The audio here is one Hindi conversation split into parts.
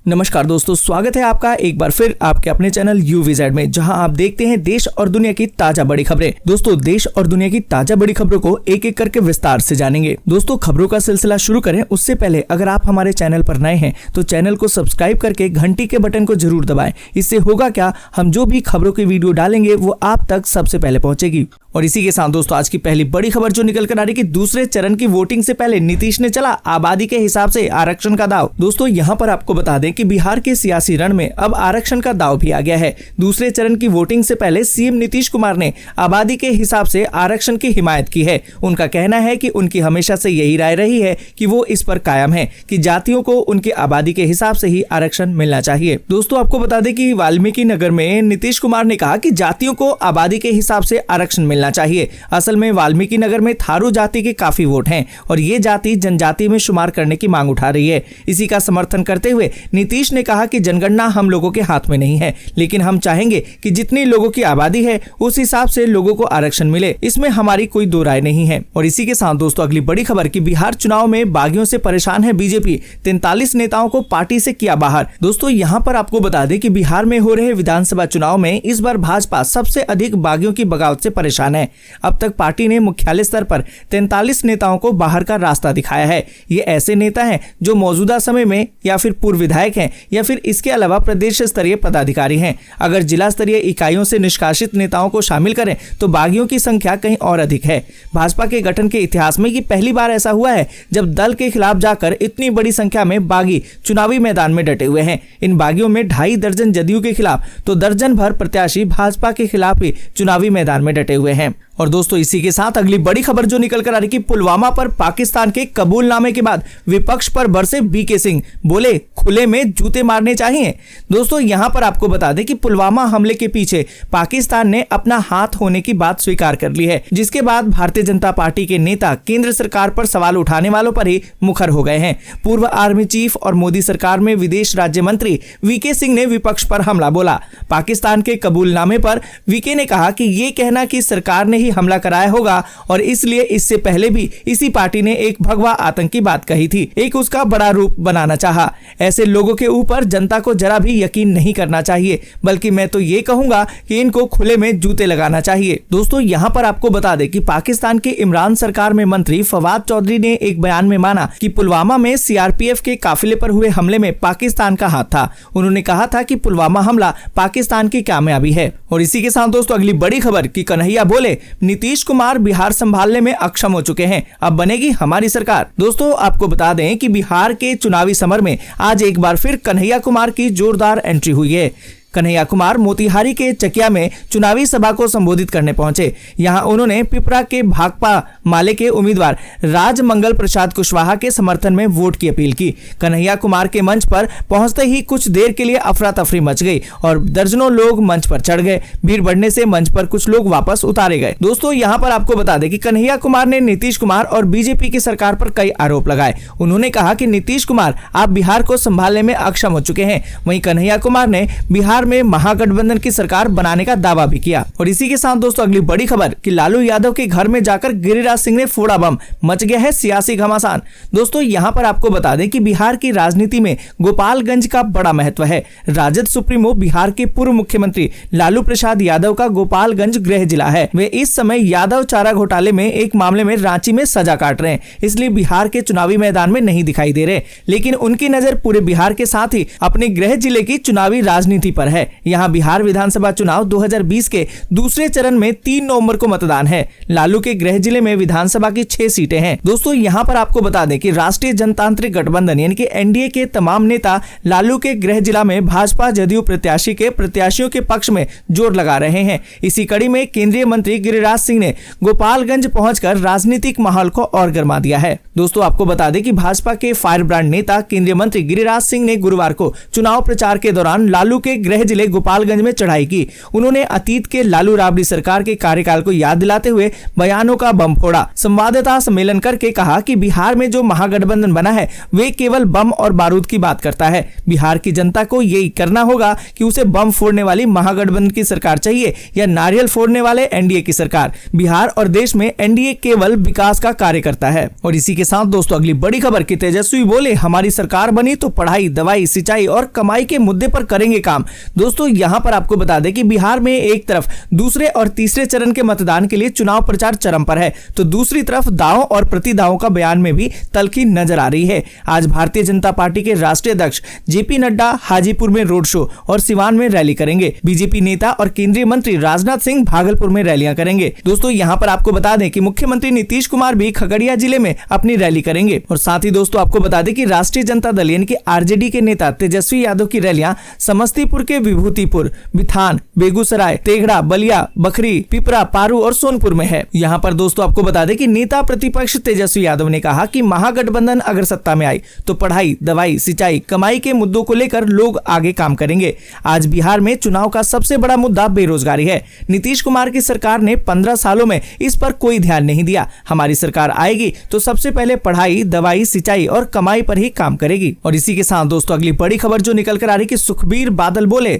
नमस्कार दोस्तों, स्वागत है आपका एक बार फिर आपके अपने चैनल UVZ में, जहां आप देखते हैं देश और दुनिया की ताजा बड़ी खबरें। दोस्तों, देश और दुनिया की ताजा बड़ी खबरों को एक एक करके विस्तार से जानेंगे। दोस्तों, खबरों का सिलसिला शुरू करें उससे पहले अगर आप हमारे चैनल पर नए हैं तो चैनल को सब्सक्राइब करके घंटी के बटन को जरूर दबाएं। इससे होगा क्या, हम जो भी खबरों की वीडियो डालेंगे वो आप तक सबसे पहले पहुंचेगी। और इसी के साथ दोस्तों, आज की पहली बड़ी खबर जो निकल कर आ रही कि दूसरे चरण की वोटिंग से पहले नीतीश ने चला आबादी के हिसाब से आरक्षण का दाव। दोस्तों, यहाँ पर आपको बता दें कि बिहार के सियासी रण में अब आरक्षण का दाव भी आ गया है। दूसरे चरण की वोटिंग से पहले सीएम नीतीश कुमार ने आबादी के हिसाब से आरक्षण की हिमायत की है। उनका कहना है कि उनकी हमेशा से यही राय रही है कि वो इस पर कायम है कि जातियों को उनकी आबादी के हिसाब से ही आरक्षण मिलना चाहिए। दोस्तों, आपको बता दें कि वाल्मीकि नगर में नीतीश कुमार ने कहा कि जातियों को आबादी के हिसाब से आरक्षण मिलना चाहिए। असल में वाल्मीकि नगर में थारू जाति के काफी वोट हैं और ये जाति जनजाति में शुमार करने की मांग उठा रही है। इसी का समर्थन करते हुए नीतीश ने कहा कि जनगणना हम लोगों के हाथ में नहीं है, लेकिन हम चाहेंगे कि जितनी लोगों की आबादी है उस हिसाब से लोगों को आरक्षण मिले, इसमें हमारी कोई दो राय नहीं है। और इसी के साथ दोस्तों, अगली बड़ी खबर कि बिहार चुनाव में बागियों से परेशान है बीजेपी, 43 नेताओं को पार्टी से किया बाहर। दोस्तों, यहाँ पर आपको बता दें कि बिहार में हो रहे विधानसभा चुनाव में इस बार भाजपा सबसे अधिक बागियों की बगावत से परेशान है। अब तक पार्टी ने मुख्यालय स्तर पर 43 नेताओं को बाहर का रास्ता दिखाया है। ये ऐसे नेता हैं जो मौजूदा समय में या फिर पूर्व विधायक हैं या फिर इसके अलावा प्रदेश स्तरीय पदाधिकारी हैं। अगर जिला स्तरीय इकाइयों से निष्कासित नेताओं को शामिल करें तो बागियों की संख्या कहीं और अधिक है। भाजपा के गठन के इतिहास में ये पहली बार ऐसा हुआ है जब दल के खिलाफ जाकर इतनी बड़ी संख्या में बागी चुनावी मैदान में डटे हुए हैं। इन बागियों में 2.5 दर्जन जदयू के खिलाफ तो दर्जन भर प्रत्याशी भाजपा के खिलाफ ही चुनावी मैदान में डटे हुए हैं। और दोस्तों, इसी के साथ अगली बड़ी खबर जो निकल कर आ रही कि पुलवामा पर पाकिस्तान के कबूलनामे के बाद विपक्ष पर बरसे बीके सिंह, बोले खुले में जूते मारने चाहिए। दोस्तों, यहां पर आपको बता दें कि पुलवामा हमले के पीछे पाकिस्तान ने अपना हाथ होने की बात स्वीकार कर ली है, जिसके बाद भारतीय जनता पार्टी के नेता केंद्र सरकार पर सवाल उठाने वालों पर ही मुखर हो गए हैं। पूर्व आर्मी चीफ और मोदी सरकार में विदेश राज्य मंत्री वीके सिंह ने विपक्ष पर हमला बोला। पाकिस्तान के कबूलनामे पर वीके ने कहा कि ये कहना कि सरकार ने हमला कराया होगा और इसलिए इससे पहले भी इसी पार्टी ने एक भगवा आतंकी बात कही थी, एक उसका बड़ा रूप बनाना चाहा। ऐसे लोगों के ऊपर जनता को जरा भी यकीन नहीं करना चाहिए, बल्कि मैं तो ये कहूंगा कि इनको खुले में जूते लगाना चाहिए। दोस्तों, यहाँ पर आपको बता दें कि पाकिस्तान के इमरान सरकार में मंत्री फवाद चौधरी ने एक बयान में माना कि पुलवामा में सीआरपीएफ के काफिले पर हुए हमले में पाकिस्तान का हाथ था। उन्होंने कहा था कि पुलवामा हमला पाकिस्तान की कामयाबी है। और इसी के साथ दोस्तों, अगली बड़ी खबर कि कन्हैया बोले नीतीश कुमार बिहार संभालने में अक्षम हो चुके हैं, अब बनेगी हमारी सरकार। दोस्तों, आपको बता दें कि बिहार के चुनावी समर में आज एक बार फिर कन्हैया कुमार की जोरदार एंट्री हुई है। कन्हैया कुमार मोतिहारी के चकिया में चुनावी सभा को संबोधित करने पहुंचे। यहां उन्होंने पिपरा के भाकपा माले के उम्मीदवार राजमंगल प्रसाद कुशवाहा के समर्थन में वोट की अपील की। कन्हैया कुमार के मंच पर पहुंचते ही कुछ देर के लिए अफरा तफरी मच गई और दर्जनों लोग मंच पर चढ़ गए। भीड़ बढ़ने से मंच पर कुछ लोग वापस उतारे गए। दोस्तों, यहाँ पर आपको बता दें कि कन्हैया कुमार ने नीतीश कुमार और बीजेपी की सरकार पर कई आरोप लगाए। उन्होंने कहा कि नीतीश कुमार आप बिहार को संभालने में अक्षम हो चुके हैं। वहीं कन्हैया कुमार ने बिहार में महागठबंधन की सरकार बनाने का दावा भी किया। और इसी के साथ दोस्तों, अगली बड़ी खबर कि लालू यादव के घर में जाकर गिरिराज सिंह ने फोड़ा बम, मच गया है सियासी घमासान। दोस्तों, यहाँ पर आपको बता दें कि बिहार की राजनीति में गोपालगंज का बड़ा महत्व है। राजद सुप्रीमो बिहार के पूर्व मुख्यमंत्री लालू प्रसाद यादव का गोपालगंज गृह जिला है। वे इस समय यादव चारा घोटाले में एक मामले में रांची में सजा काट रहे हैं, इसलिए बिहार के चुनावी मैदान में नहीं दिखाई दे रहे, लेकिन उनकी नजर पूरे बिहार के साथ ही अपने गृह जिले की चुनावी राजनीति पर है। यहाँ बिहार विधानसभा चुनाव 2020 के दूसरे चरण में 3 नवंबर को मतदान है। लालू के गृह जिले में विधानसभा की 6 सीटें हैं। दोस्तों, यहाँ पर आपको बता दें कि राष्ट्रीय जनतांत्रिक गठबंधन यानी कि एनडीए के तमाम नेता लालू के गृह जिला में भाजपा जदयू प्रत्याशी के प्रत्याशियों के पक्ष में जोर लगा रहे हैं। इसी कड़ी में केंद्रीय मंत्री गिरिराज सिंह ने गोपालगंज पहुंचकर राजनीतिक माहौल को और गर्मा दिया है। दोस्तों, आपको बता दें कि भाजपा के फायर ब्रांड नेता केंद्रीय मंत्री गिरिराज सिंह ने गुरुवार को चुनाव प्रचार के दौरान लालू के गृह गृह जिले गोपालगंज में चढ़ाई की। उन्होंने अतीत के लालू राबड़ी सरकार के कार्यकाल को याद दिलाते हुए बयानों का बम फोड़ा। संवाददाता सम्मेलन करके कहा कि बिहार में जो महागठबंधन बना है वे केवल बम और बारूद की बात करता है। बिहार की जनता को यही करना होगा कि उसे बम फोड़ने वाली महागठबंधन की सरकार चाहिए या नारियल फोड़ने वाले एनडीए की सरकार। बिहार और देश में एनडीए केवल विकास का कार्य करता है। और इसी के साथ दोस्तों अगली बड़ी खबर की तेजस्वी बोले, हमारी सरकार बनी तो पढ़ाई, दवाई, सिंचाई और कमाई के मुद्दे पर करेंगे काम। दोस्तों यहां पर आपको बता दें कि बिहार में एक तरफ दूसरे और तीसरे चरण के मतदान के लिए चुनाव प्रचार चरम पर है, तो दूसरी तरफ दावों और प्रतिदावों का बयान में भी तल्खी नजर आ रही है। आज भारतीय जनता पार्टी के राष्ट्रीय अध्यक्ष जेपी नड्डा हाजीपुर में रोड शो और सिवान में रैली करेंगे। बीजेपी नेता और केंद्रीय मंत्री राजनाथ सिंह भागलपुर में रैलियां करेंगे। दोस्तों यहां पर आपको बता दें कि मुख्यमंत्री नीतीश कुमार भी खगड़िया जिले में अपनी रैली करेंगे। और साथ ही दोस्तों आपको बता दें कि राष्ट्रीय जनता दल यानी कि आरजेडी के नेता तेजस्वी यादव की रैलियां समस्तीपुर के विभूतिपुर, बिथान, बेगूसराय, तेघड़ा, बलिया, बखरी, पिपरा, पारू और सोनपुर में है। यहाँ पर दोस्तों आपको बता दें कि नेता प्रतिपक्ष तेजस्वी यादव ने कहा कि महागठबंधन अगर सत्ता में आई तो पढ़ाई, दवाई, सिंचाई, कमाई के मुद्दों को लेकर लोग आगे काम करेंगे। आज बिहार में चुनाव का सबसे बड़ा मुद्दा बेरोजगारी है। नीतीश कुमार की सरकार ने 15 सालों में इस पर कोई ध्यान नहीं दिया। हमारी सरकार आएगी तो सबसे पहले पढ़ाई, दवाई, सिंचाई और कमाई पर ही काम करेगी। और इसी के साथ दोस्तों अगली बड़ी खबर जो निकल कर आ रही कि सुखबीर बादल बोले,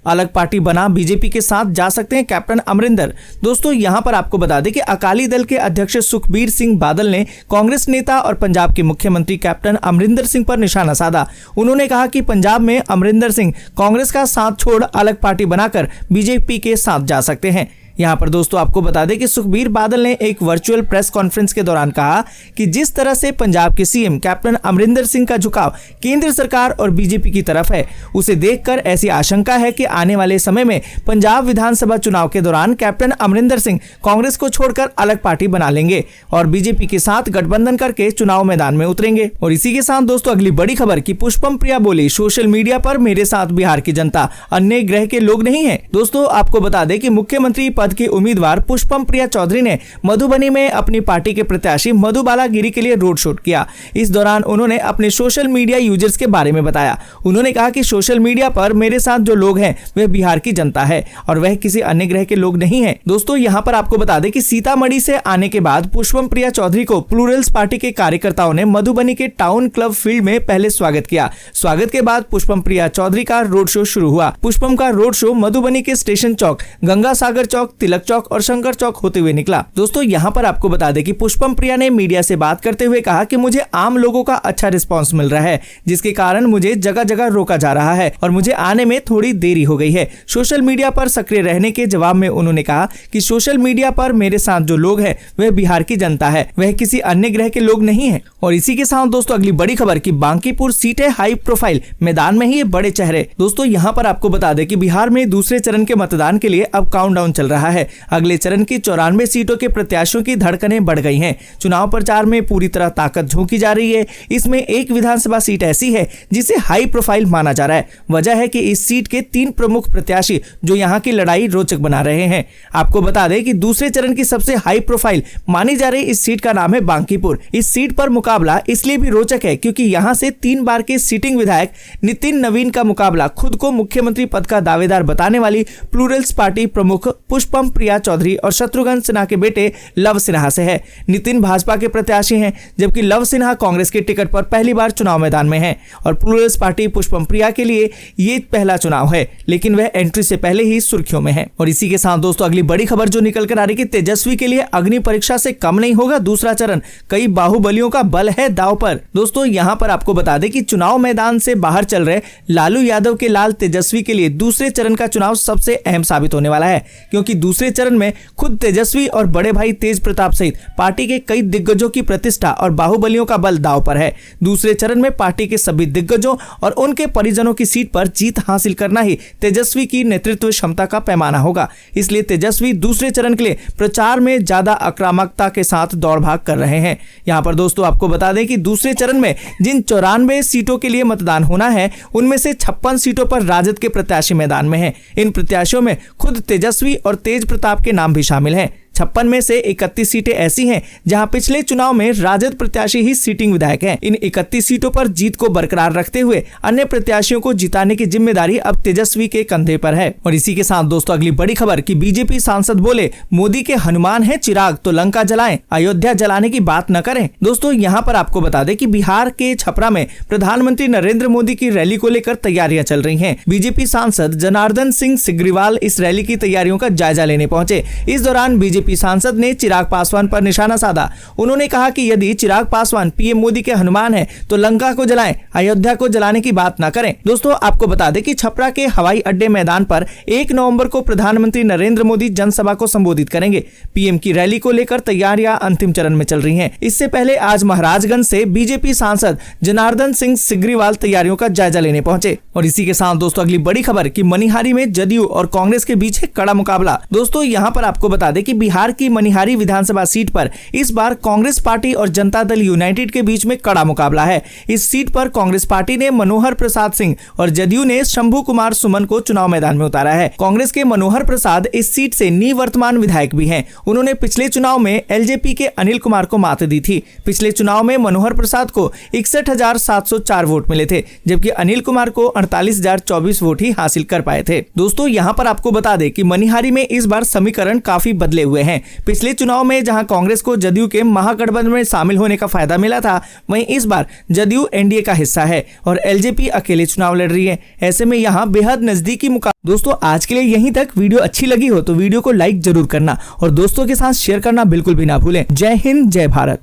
अलग पार्टी बना बीजेपी के साथ जा सकते हैं कैप्टन अमरिंदर। दोस्तों यहां पर आपको बता दें कि अकाली दल के अध्यक्ष सुखबीर सिंह बादल ने कांग्रेस नेता और पंजाब के मुख्यमंत्री कैप्टन अमरिंदर सिंह पर निशाना साधा। उन्होंने कहा कि पंजाब में अमरिंदर सिंह कांग्रेस का साथ छोड़ अलग पार्टी बनाकर बीजेपी के साथ जा सकते हैं। यहाँ पर दोस्तों आपको बता दें कि सुखबीर बादल ने एक वर्चुअल प्रेस कॉन्फ्रेंस के दौरान कहा कि जिस तरह से पंजाब के सीएम कैप्टन अमरिंदर सिंह का झुकाव केंद्र सरकार और बीजेपी की तरफ है, उसे देखकर ऐसी आशंका है कि आने वाले समय में पंजाब विधानसभा चुनाव के दौरान कैप्टन अमरिंदर सिंह कांग्रेस को छोड़कर अलग पार्टी बना लेंगे और बीजेपी के साथ गठबंधन करके चुनाव मैदान में उतरेंगे। और इसी के साथ दोस्तों अगली बड़ी खबर की पुष्पम प्रिया बोली, सोशल मीडिया पर मेरे साथ बिहार की जनता, अन्य ग्रह के लोग नहीं है। दोस्तों आपको बता दें कि मुख्यमंत्री पद की उम्मीदवार पुष्पम प्रिया चौधरी ने मधुबनी में अपनी पार्टी के प्रत्याशी मधुबाला गिरी के लिए रोड शो किया। इस दौरान उन्होंने अपने सोशल मीडिया यूजर्स के बारे में बताया। उन्होंने कहा कि सोशल मीडिया पर मेरे साथ जो लोग हैं वे बिहार की जनता है और वह किसी अन्य ग्रह के लोग नहीं है। दोस्तों यहाँ पर आपको बता दें कि सीतामढ़ी से आने के बाद पुष्पम प्रिया चौधरी को प्लूरल्स पार्टी के कार्यकर्ताओं ने मधुबनी के टाउन क्लब फील्ड में पहले स्वागत किया। स्वागत के बाद पुष्पम प्रिया चौधरी का रोड शो शुरू हुआ। पुष्पम का रोड शो मधुबनी के स्टेशन चौक, गंगा सागर चौक, तिलक चौक और शंकर चौक होते हुए निकला। दोस्तों यहाँ पर आपको बता दें कि पुष्पम प्रिया ने मीडिया से बात करते हुए कहा कि मुझे आम लोगों का अच्छा रिस्पांस मिल रहा है, जिसके कारण मुझे जगह जगह रोका जा रहा है और मुझे आने में थोड़ी देरी हो गई है। सोशल मीडिया पर सक्रिय रहने के जवाब में उन्होंने कहा कि सोशल मीडिया पर मेरे साथ जो लोग हैं वह बिहार की जनता है, वह किसी अन्य ग्रह के लोग नहीं है। और इसी के साथ दोस्तों अगली बड़ी खबर की बांकीपुर सीट है हाई प्रोफाइल, मैदान में ही ये बड़े चेहरे। दोस्तों यहाँ पर आपको बता दें कि बिहार में दूसरे चरण के मतदान के लिए अब काउंटडाउन चल रहा है। अगले चरण की 94 सीटों के प्रत्याशियों की धड़कनें बढ़ गई हैं। चुनाव प्रचार में पूरी तरह ताकत झोंकी जा रही है। इसमें एक विधानसभा सीट ऐसी है जिसे हाई प्रोफाइल माना जा रहा है। वजह है कि इस सीट के 3 प्रमुख प्रत्याशी जो यहाँ की लड़ाई रोचक बना रहे हैं। आपको बता दें कि दूसरे चरण की सबसे हाई प्रोफाइल मानी जा रही इस सीट का नाम है बांकीपुर। इस सीट पर मुकाबला इसलिए भी रोचक है क्योंकि यहाँ से 3 बार के सिटिंग विधायक नितिन नवीन का मुकाबला खुद को मुख्यमंत्री पद का दावेदार बताने वाली प्लूरल्स पार्टी प्रमुख पुष्पम प्रिया चौधरी और शत्रुघ्न सिन्हा के बेटे लव सिन्हा से है। नितिन भाजपा के प्रत्याशी हैं, जबकि लव सिन्हा कांग्रेस के टिकट पर पहली बार चुनाव मैदान में हैं और प्लूरल्स पार्टी पुष्पम प्रिया के लिए ये पहला चुनाव है, लेकिन वह एंट्री से पहले ही सुर्खियों में है। और इसी के साथ दोस्तों अगली बड़ी खबर जो निकल कर आ रही कि तेजस्वी के लिए अग्नि परीक्षा से कम नहीं होगा दूसरा चरण, कई बाहुबलियों का बल है दांव पर। दोस्तों यहाँ पर आपको बता दें कि चुनाव मैदान से बाहर चल रहे लालू यादव के लाल तेजस्वी के लिए दूसरे चरण का चुनाव सबसे अहम साबित होने वाला है, क्योंकि दूसरे चरण में खुद तेजस्वी और बड़े भाई तेज प्रताप सहित पार्टी के कई दिग्गजों की प्रतिष्ठा और बाहुबलियों का बल दांव पर है। दूसरे चरण में पार्टी के सभी दिग्गजों और उनके परिजनों की सीट पर जीत हासिल करना ही तेजस्वी की नेतृत्व क्षमता का पैमाना होगा। इसलिए तेजस्वी दूसरे चरण के लिए प्रचार में ज्यादा आक्रामकता के साथ दौड़ भाग कर रहे हैं। यहाँ पर दोस्तों आपको बता दें कि दूसरे चरण में जिन 94 सीटों के लिए मतदान होना है उनमें से 56 सीटों पर राजद के प्रत्याशी मैदान में हैं। इन प्रत्याशियों में खुद तेजस्वी और तेज प्रताप के नाम भी शामिल हैं। 56 में से 31 सीटें ऐसी हैं जहां पिछले चुनाव में राजद प्रत्याशी ही सीटिंग विधायक हैं। इन 31 सीटों पर जीत को बरकरार रखते हुए अन्य प्रत्याशियों को जिताने की जिम्मेदारी अब तेजस्वी के कंधे पर है। और इसी के साथ दोस्तों अगली बड़ी खबर कि बीजेपी सांसद बोले मोदी के हनुमान है चिराग तो लंका जलाएं, अयोध्या जलाने की बात न करें। दोस्तों यहाँ पर आपको बता दें कि बिहार के छपरा में प्रधानमंत्री नरेंद्र मोदी की रैली को लेकर तैयारियां चल रही हैं। बीजेपी सांसद जनार्दन सिंह सिग्रीवाल इस रैली की तैयारियों का जायजा लेने पहुंचे। इस दौरान बीजेपी सांसद ने चिराग पासवान पर निशाना साधा। उन्होंने कहा कि यदि चिराग पासवान पीएम मोदी के हनुमान है तो लंका को जलाएं, अयोध्या को जलाने की बात न करें। दोस्तों आपको बता दें कि छपरा के हवाई अड्डे मैदान पर 1 नवंबर को प्रधानमंत्री नरेंद्र मोदी जनसभा को संबोधित करेंगे। पीएम की रैली को लेकर तैयारियां अंतिम चरण में चल रही हैं। इससे पहले आज महाराजगंज से बीजेपी सांसद जनार्दन सिंह सिग्रीवाल तैयारियों का जायजा लेने पहुंचे। और इसी के साथ दोस्तों अगली बड़ी खबर कि मनिहारी में जदयू और कांग्रेस के बीच है कड़ा मुकाबला। दोस्तों यहाँ पर आपको बता दें कि बिहार की मनिहारी विधानसभा सीट पर इस बार कांग्रेस पार्टी और जनता दल यूनाइटेड के बीच में कड़ा मुकाबला है। इस सीट पर कांग्रेस पार्टी ने मनोहर प्रसाद सिंह और जदयू ने शंभू कुमार सुमन को चुनाव मैदान में उतारा है। कांग्रेस के मनोहर प्रसाद इस सीट से निवर्तमान विधायक भी हैं। उन्होंने पिछले चुनाव में एलजेपी के अनिल कुमार को मात दी थी। पिछले चुनाव में मनोहर प्रसाद को 61,704 वोट मिले थे, जबकि अनिल कुमार को 48,024 वोट ही हासिल कर पाए थे। दोस्तों यहाँ पर आपको बता दें कि मनिहारी में इस बार समीकरण काफी बदले हुए हैं। पिछले चुनाव में जहां कांग्रेस को जदयू के महागठबंधन में शामिल होने का फायदा मिला था, वहीं इस बार जदयू एनडीए का हिस्सा है और एलजेपी अकेले चुनाव लड़ रही है। ऐसे में यहाँ बेहद नजदीकी मुकाबला। दोस्तों आज के लिए यहीं तक। वीडियो अच्छी लगी हो तो वीडियो को लाइक जरूर करना और दोस्तों के साथ शेयर करना बिल्कुल भी ना भूलें। जय हिंद, जय भारत।